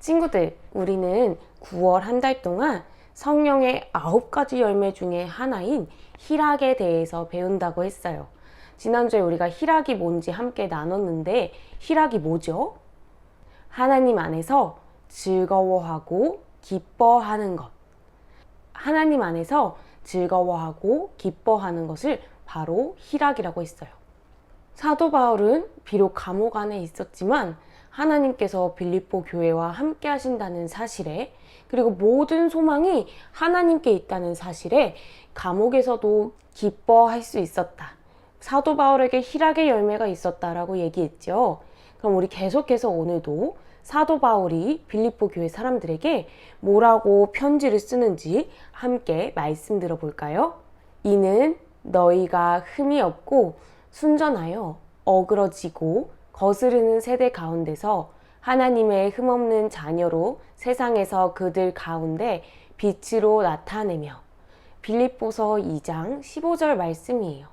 친구들, 우리는 9월 한 달 동안 성령의 9가지 열매 중에 하나인 희락에 대해서 배운다고 했어요. 지난주에 우리가 희락이 뭔지 함께 나눴는데, 희락이 뭐죠? 하나님 안에서 즐거워하고 기뻐하는 것. 하나님 안에서 즐거워하고 기뻐하는 것을 바로 희락이라고 했어요. 사도 바울은 비록 감옥 안에 있었지만 하나님께서 빌립보 교회와 함께 하신다는 사실에, 그리고 모든 소망이 하나님께 있다는 사실에 감옥에서도 기뻐할 수 있었다. 사도 바울에게 희락의 열매가 있었다라고 얘기했죠. 그럼 우리 계속해서 오늘도 사도 바울이 빌립보 교회 사람들에게 뭐라고 편지를 쓰는지 함께 말씀 들어볼까요? 이는 너희가 흠이 없고 순전하여 어그러지고 거스르는 세대 가운데서 하나님의 흠없는 자녀로 세상에서 그들 가운데 빛으로 나타내며. 빌립보서 2장 15절 말씀이에요.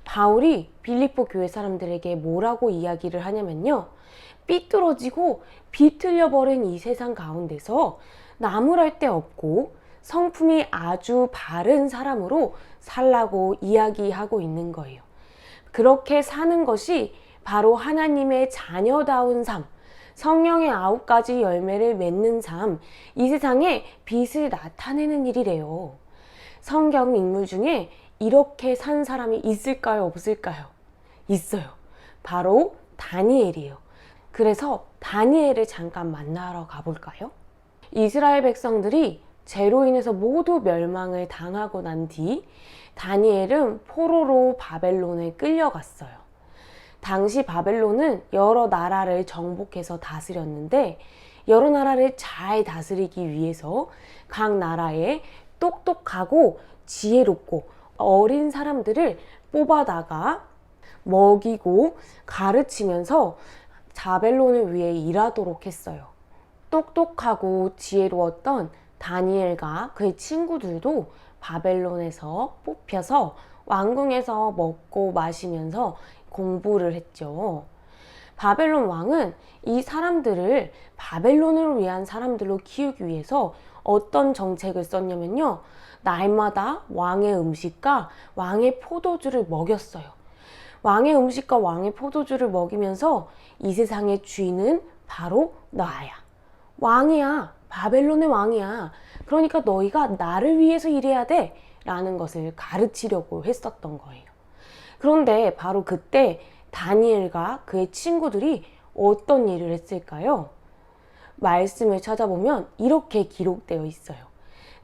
바울이 빌립보 교회 사람들에게 뭐라고 이야기를 하냐면요, 삐뚤어지고 비틀려 버린 이 세상 가운데서 나무랄 데 없고 성품이 아주 바른 사람으로 살라고 이야기하고 있는 거예요. 그렇게 사는 것이 바로 하나님의 자녀다운 삶, 성령의 9가지 열매를 맺는 삶, 이 세상에 빛을 나타내는 일이래요. 성경 인물 중에 이렇게 산 사람이 있을까요? 없을까요? 있어요. 바로 다니엘이에요. 그래서 다니엘을 잠깐 만나러 가볼까요? 이스라엘 백성들이 죄로 인해서 모두 멸망을 당하고 난 뒤 다니엘은 포로로 바벨론에 끌려갔어요. 당시 바벨론은 여러 나라를 정복해서 다스렸는데, 여러 나라를 잘 다스리기 위해서 각 나라에 똑똑하고 지혜롭고 어린 사람들을 뽑아다가 먹이고 가르치면서 바벨론을 위해 일하도록 했어요. 똑똑하고 지혜로웠던 다니엘과 그의 친구들도 바벨론에서 뽑혀서 왕궁에서 먹고 마시면서 공부를 했죠. 바벨론 왕은 이 사람들을 바벨론을 위한 사람들로 키우기 위해서 어떤 정책을 썼냐면요, 날마다 왕의 음식과 왕의 포도주를 먹였어요. 왕의 음식과 왕의 포도주를 먹이면서 이 세상의 주인은 바로 나야. 왕이야. 바벨론의 왕이야. 그러니까 너희가 나를 위해서 일해야 돼. 라는 것을 가르치려고 했었던 거예요. 그런데 바로 그때 다니엘과 그의 친구들이 어떤 일을 했을까요? 말씀을 찾아보면 이렇게 기록되어 있어요.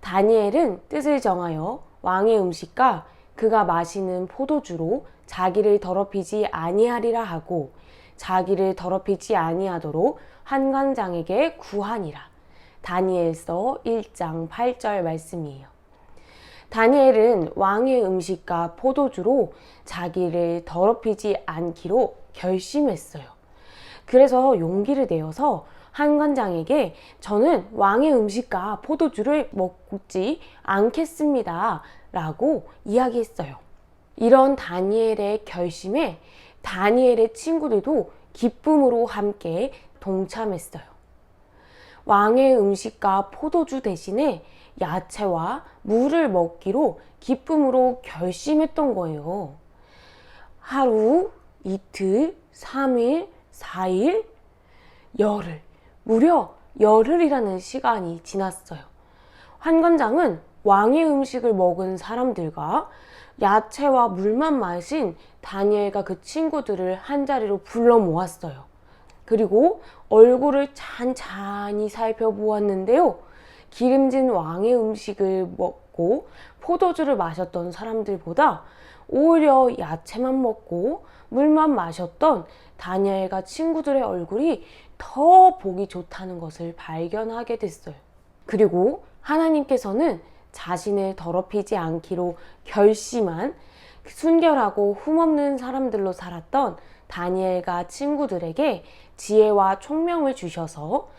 다니엘은 뜻을 정하여 왕의 음식과 그가 마시는 포도주로 자기를 더럽히지 아니하리라 하고, 자기를 더럽히지 아니하도록 한관장에게 구하니라. 다니엘서 1장 8절 말씀이에요. 다니엘은 왕의 음식과 포도주로 자기를 더럽히지 않기로 결심했어요. 그래서 용기를 내어서 한관장에게 저는 왕의 음식과 포도주를 먹지 않겠습니다 라고 이야기했어요. 이런 다니엘의 결심에 다니엘의 친구들도 기쁨으로 함께 동참했어요. 왕의 음식과 포도주 대신에 야채와 물을 먹기로 기쁨으로 결심했던 거예요. 하루, 이틀, 3일, 4일, 열흘, 무려 열흘이라는 시간이 지났어요. 환관장은 왕의 음식을 먹은 사람들과 야채와 물만 마신 다니엘과 그 친구들을 한자리로 불러 모았어요. 그리고 얼굴을 찬찬히 살펴보았는데요, 기름진 왕의 음식을 먹고 포도주를 마셨던 사람들보다 오히려 야채만 먹고 물만 마셨던 다니엘과 친구들의 얼굴이 더 보기 좋다는 것을 발견하게 됐어요. 그리고 하나님께서는 자신을 더럽히지 않기로 결심한 순결하고 흠없는 사람들로 살았던 다니엘과 친구들에게 지혜와 총명을 주셔서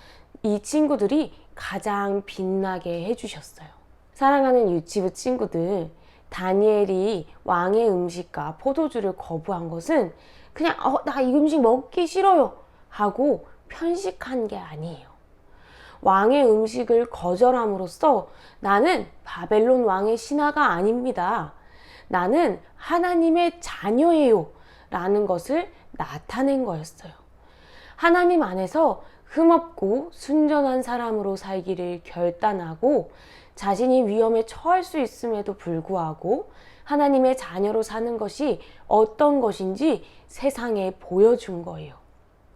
이 친구들이 가장 빛나게 해주셨어요. 사랑하는 유치부 친구들, 다니엘이 왕의 음식과 포도주를 거부한 것은 그냥 나 이 음식 먹기 싫어요 하고 편식한 게 아니에요. 왕의 음식을 거절함으로써 나는 바벨론 왕의 신하가 아닙니다. 나는 하나님의 자녀예요. 라는 것을 나타낸 거였어요. 하나님 안에서 흠없고 순전한 사람으로 살기를 결단하고 자신이 위험에 처할 수 있음에도 불구하고 하나님의 자녀로 사는 것이 어떤 것인지 세상에 보여준 거예요.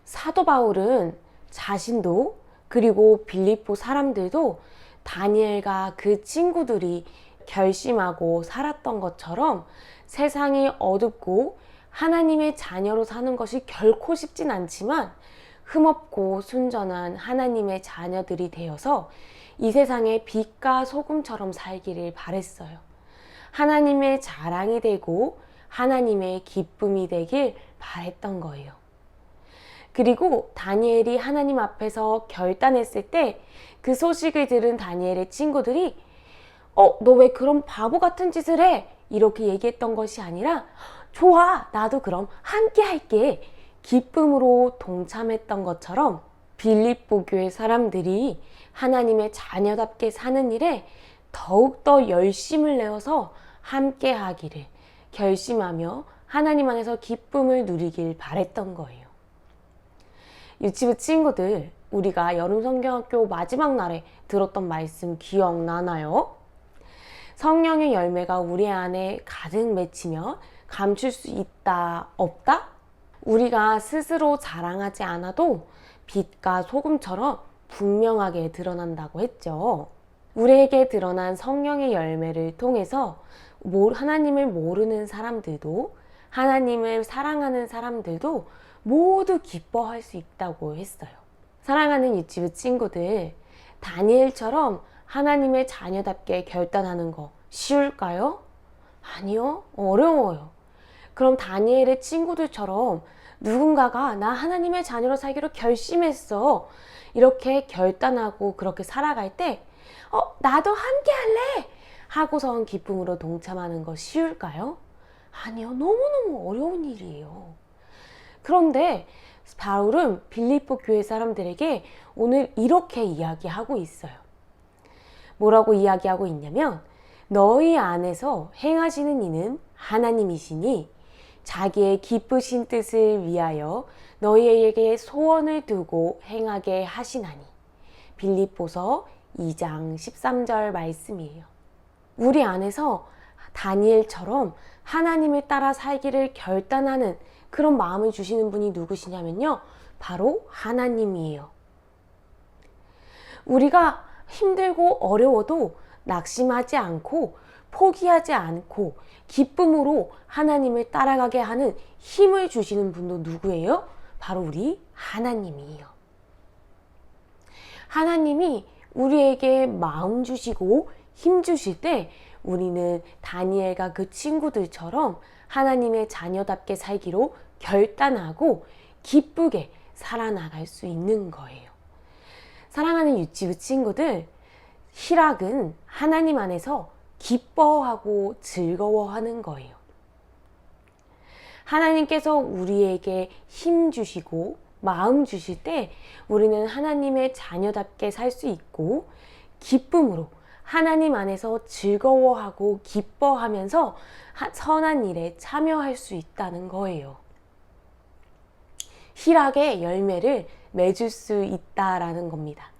사도 바울은 자신도 그리고 빌립보 사람들도 다니엘과 그 친구들이 결심하고 살았던 것처럼 세상이 어둡고 하나님의 자녀로 사는 것이 결코 쉽진 않지만 흠없고 순전한 하나님의 자녀들이 되어서 이 세상에 빛과 소금처럼 살기를 바랬어요. 하나님의 자랑이 되고 하나님의 기쁨이 되길 바랬던 거예요. 그리고 다니엘이 하나님 앞에서 결단했을 때 그 소식을 들은 다니엘의 친구들이 너 왜 그런 바보 같은 짓을 해? 이렇게 얘기했던 것이 아니라 좋아, 나도 그럼 함께 할게. 기쁨으로 동참했던 것처럼 빌립보 교회 사람들이 하나님의 자녀답게 사는 일에 더욱더 열심을 내어서 함께 하기를 결심하며 하나님 안에서 기쁨을 누리길 바랬던 거예요. 유치부 친구들, 우리가 여름성경학교 마지막 날에 들었던 말씀 기억나나요? 성령의 열매가 우리 안에 가득 맺히면 감출 수 있다, 없다? 우리가 스스로 자랑하지 않아도 빛과 소금처럼 분명하게 드러난다고 했죠. 우리에게 드러난 성령의 열매를 통해서 하나님을 모르는 사람들도 하나님을 사랑하는 사람들도 모두 기뻐할 수 있다고 했어요. 사랑하는 유치부 친구들, 다니엘처럼 하나님의 자녀답게 결단하는 거 쉬울까요? 아니요, 어려워요. 그럼 다니엘의 친구들처럼 누군가가 나 하나님의 자녀로 살기로 결심했어. 이렇게 결단하고 그렇게 살아갈 때 나도 함께 할래! 하고선 기쁨으로 동참하는 거 쉬울까요? 아니요, 너무너무 어려운 일이에요. 그런데 바울은 빌립보 교회 사람들에게 오늘 이렇게 이야기하고 있어요. 뭐라고 이야기하고 있냐면 너희 안에서 행하시는 이는 하나님이시니 자기의 기쁘신 뜻을 위하여 너희에게 소원을 두고 행하게 하시나니. 빌립보서 2장 13절 말씀이에요. 우리 안에서 다니엘처럼 하나님을 따라 살기를 결단하는 그런 마음을 주시는 분이 누구시냐면요, 바로 하나님이에요. 우리가 힘들고 어려워도 낙심하지 않고 포기하지 않고 기쁨으로 하나님을 따라가게 하는 힘을 주시는 분도 누구예요? 바로 우리 하나님이에요. 하나님이 우리에게 마음 주시고 힘 주실 때 우리는 다니엘과 그 친구들처럼 하나님의 자녀답게 살기로 결단하고 기쁘게 살아나갈 수 있는 거예요. 사랑하는 유치부 친구들, 희락은 하나님 안에서 기뻐하고 즐거워하는 거예요. 하나님께서 우리에게 힘 주시고 마음 주실 때 우리는 하나님의 자녀답게 살 수 있고 기쁨으로 하나님 안에서 즐거워하고 기뻐하면서 선한 일에 참여할 수 있다는 거예요. 희락의 열매를 맺을 수 있다라는 겁니다.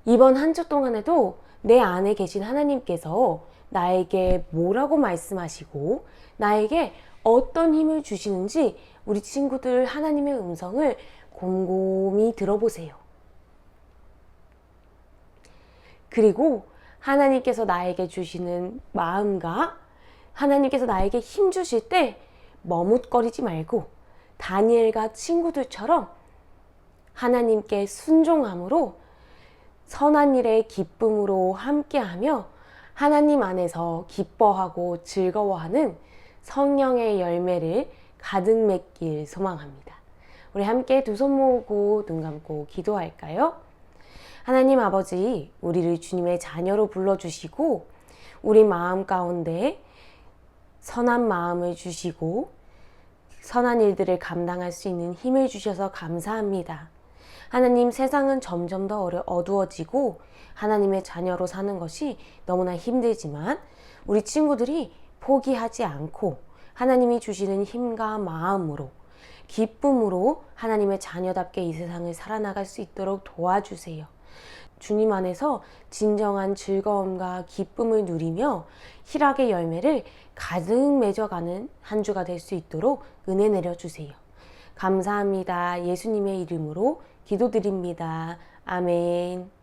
이번 한 주 동안에도 내 안에 계신 하나님께서 나에게 뭐라고 말씀하시고 나에게 어떤 힘을 주시는지 우리 친구들 하나님의 음성을 곰곰이 들어보세요. 그리고 하나님께서 나에게 주시는 마음과 하나님께서 나에게 힘 주실 때 머뭇거리지 말고 다니엘과 친구들처럼 하나님께 순종함으로 선한 일에 기쁨으로 함께하며 하나님 안에서 기뻐하고 즐거워하는 성령의 열매를 가득 맺길 소망합니다. 우리 함께 두 손 모으고 눈 감고 기도할까요? 하나님 아버지, 우리를 주님의 자녀로 불러주시고 우리 마음 가운데 선한 마음을 주시고 선한 일들을 감당할 수 있는 힘을 주셔서 감사합니다. 하나님, 세상은 점점 더 어두워지고 하나님의 자녀로 사는 것이 너무나 힘들지만 우리 친구들이 포기하지 않고 하나님이 주시는 힘과 마음으로 기쁨으로 하나님의 자녀답게 이 세상을 살아나갈 수 있도록 도와주세요. 주님 안에서 진정한 즐거움과 기쁨을 누리며 희락의 열매를 가득 맺어가는 한 주가 될 수 있도록 은혜 내려주세요. 감사합니다. 예수님의 이름으로 기도드립니다. 아멘.